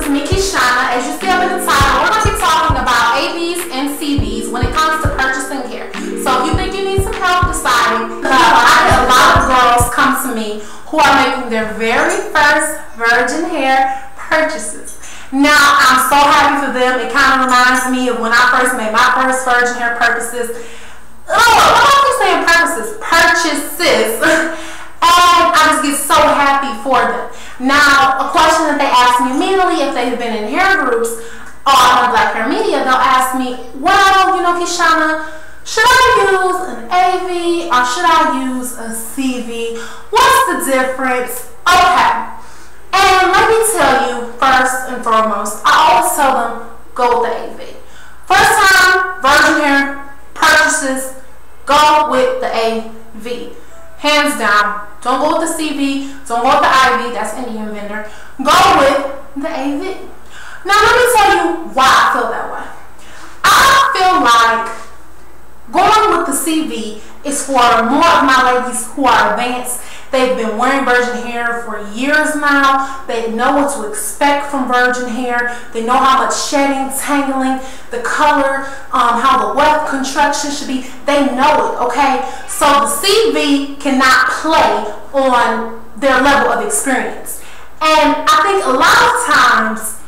It's me, Keshawna. As you see up in the title, we're going to be talking about AVs and CVs when it comes to purchasing hair. So if you think you need some help deciding, I get a lot of girls come to me who are making their very first virgin hair purchases. Now, I'm so happy for them. It kind of reminds me of when I first made my first virgin hair purchases. What am I saying purchases? Purchases. And I just get so happy for them. Now, a question that they ask me immediately if they've been in hair groups or on Black Hair Media, they'll ask me, well, you know, Keshawna, should I use an AV or should I use a CV? What's the difference? Okay. And let me tell you, first and foremost, I always tell them, go with the AV. First time, virgin hair purchases, go with the AV. Hands down. Don't go with the CV. Don't go with the IV. That's Indian vendor. Go with the AV. Now, let me tell you why I feel that way. I feel like going with the CV is for more of my ladies who are advanced. They've been wearing virgin hair for years now. They know what to expect from virgin hair. They know how much shedding, tangling, the color, how the weft construction should be. They know it, okay? So the CV cannot play on their level of experience. And I think a lot of times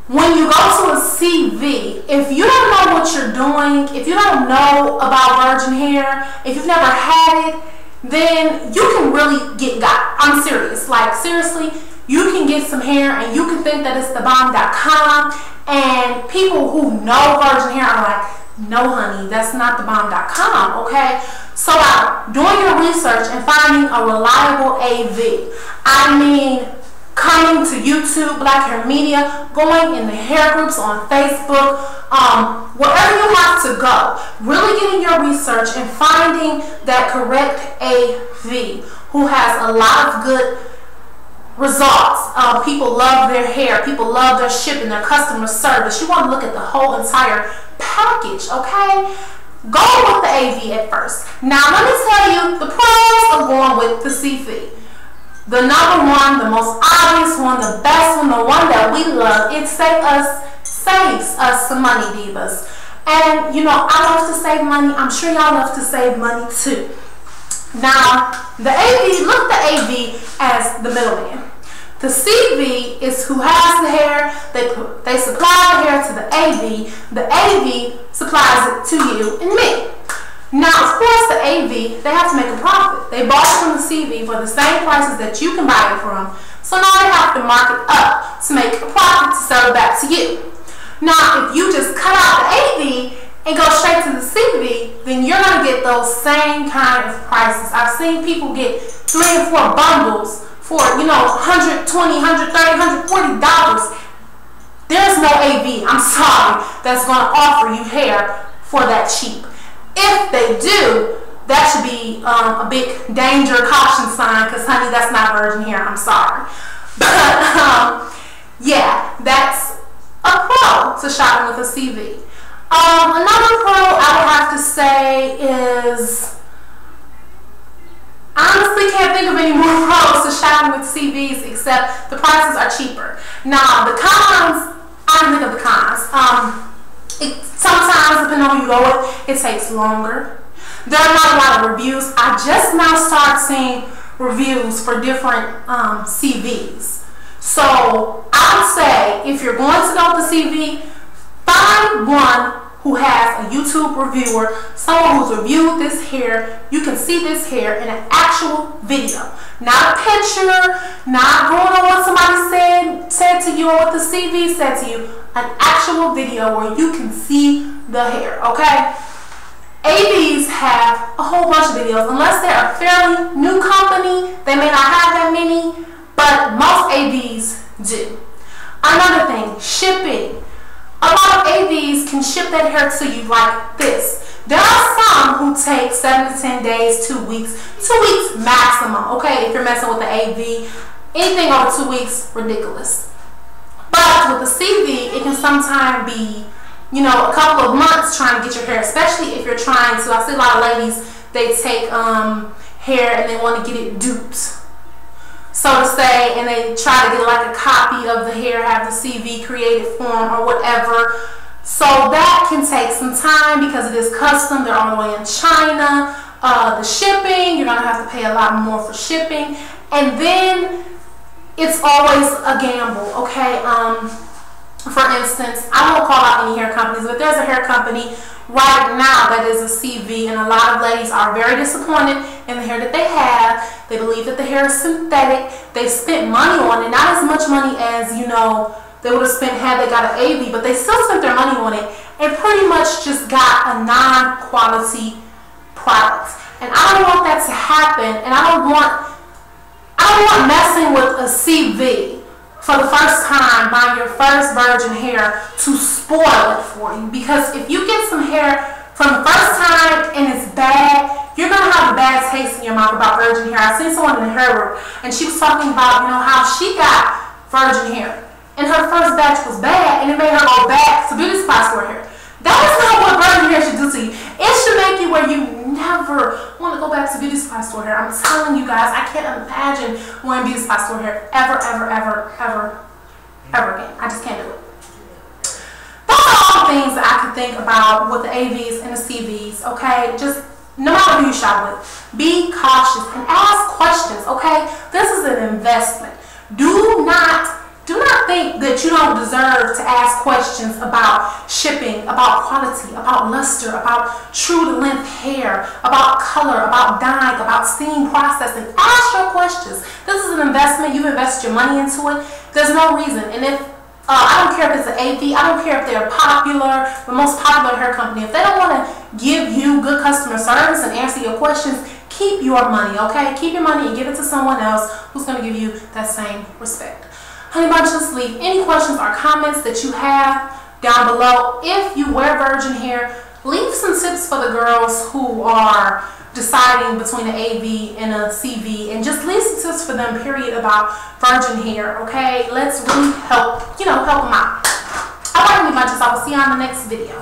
when you go to a CV, if you don't know what you're doing, if you don't know about virgin hair, if you've never had it, then you can really get got. I'm serious. Like, seriously, you can get some hair and you can think that it's thebomb.com, and people who know virgin hair are like, no, honey, that's not thebomb.com, okay? So doing your research and finding a reliable AV, I mean, coming to YouTube, Black Hair Media, going in the hair groups on Facebook, wherever you have to go, really getting your research and finding that correct AV who has a lot of good results. People love their hair, people love their shipping, their customer service. You want to look at the whole entire package, okay? Go with the AV at first. Now, let me tell you the pros of going with the CV. The number one, the most obvious one, the best one, the one that we love, it saves us some money, divas. And, you know, I love to save money. I'm sure y'all love to save money too. Now, the AV, look at the AV as the middleman. The CV is who has the hair. They supply the hair to the AV. The AV supplies it to you and me. Now, of course, the AV, they have to make a profit. They bought it from the CV for the same prices that you can buy it from. So now they have to mark it up to make a profit to sell it back to you. Now, if you just cut out the AV and go straight to the CV, then you're going to get those same kind of prices. I've seen people get 3 or 4 bundles for, you know, $120, $130, $140. There's no AV, I'm sorry, that's going to offer you hair for that cheap. If they do, that should be a big danger caution sign, because honey, that's not virgin hair, I'm sorry. But yeah, that's a pro to shopping with a CV. Another pro I would have to say is, I honestly can't think of any more pros to shopping with CVs except the prices are cheaper. Now, the cons, I don't think of the cons. Sometimes, depending on who you go with, it takes longer. There are not a lot of reviews. I just now start seeing reviews for different CVs. So I would say if you're going to go with the CV, find one who has a YouTube reviewer, someone who's reviewed this hair. You can see this hair in an actual video, not a picture, not going on what somebody said to you or what the CV said to you. An actual video where you can see the hair, okay? AVs have a whole bunch of videos. Unless they're a fairly new company, they may not have that many, but most AVs do. Another thing, shipping. A lot of AVs can ship that hair to you like this. There are some who take 7 to 10 days, 2 weeks, 2 weeks maximum, okay? If you're messing with the AV, anything over 2 weeks, ridiculous. But with the CV, it can sometimes be, you know, a couple of months trying to get your hair, especially if you're trying to. I see a lot of ladies, they take hair and they want to get it duped. so to say, and they try to get like a copy of the hair the CV created for them or whatever. So that can take some time because it is custom. They're all the way in China. The shipping, you're gonna have to pay a lot more for shipping, and then it's always a gamble. Okay, for instance, I won't call out any hair companies, but there's a hair company right now that is a CV, and a lot of ladies are very disappointed in the hair that they have. They believe that the hair is synthetic. They spent money on it, not as much money as, you know, they would have spent had they got an AV, but they still spent their money on it and pretty much just got a non-quality product. And I don't want that to happen, and I don't want messing with a CV for the first time, buying your first virgin hair, to spoil it for you. Because if you get some hair from the first time and it's bad, you're gonna have a bad taste in your mouth about virgin hair. I seen someone in the hair room, and she was talking about, you know, how she got virgin hair, and her first batch was bad, and it made her go back to beauty supply store hair. That is not what virgin hair should do to you. It should make you where you never want to go back to beauty supply store hair. I'm telling you guys, I can't imagine wearing beauty supply store hair ever again. I just can't do it. Those are all the things that I could think about with the AVs and the CVs, okay? Just no matter who you shop with, be cautious and ask questions, okay? This is an investment. Do not think that you don't deserve to ask questions about shipping, about quality, about luster, about true to length hair, about color, about dyeing, about steam processing. Ask your questions. This is an investment. You've invested your money into it. There's no reason. And if I don't care if it's an AV, I don't care if they're popular, the most popular hair company, if they don't want to give you good customer service and answer your questions, keep your money, okay? Keep your money and give it to someone else who's going to give you that same respect. Honey Bunches, leave any questions or comments that you have down below. If you wear virgin hair, leave some tips for the girls who are deciding between an AV and a CV, and just leave some tips for them, period, about virgin hair, okay? Let's really help them out. All right, Honey Bunches, I will see you on the next video.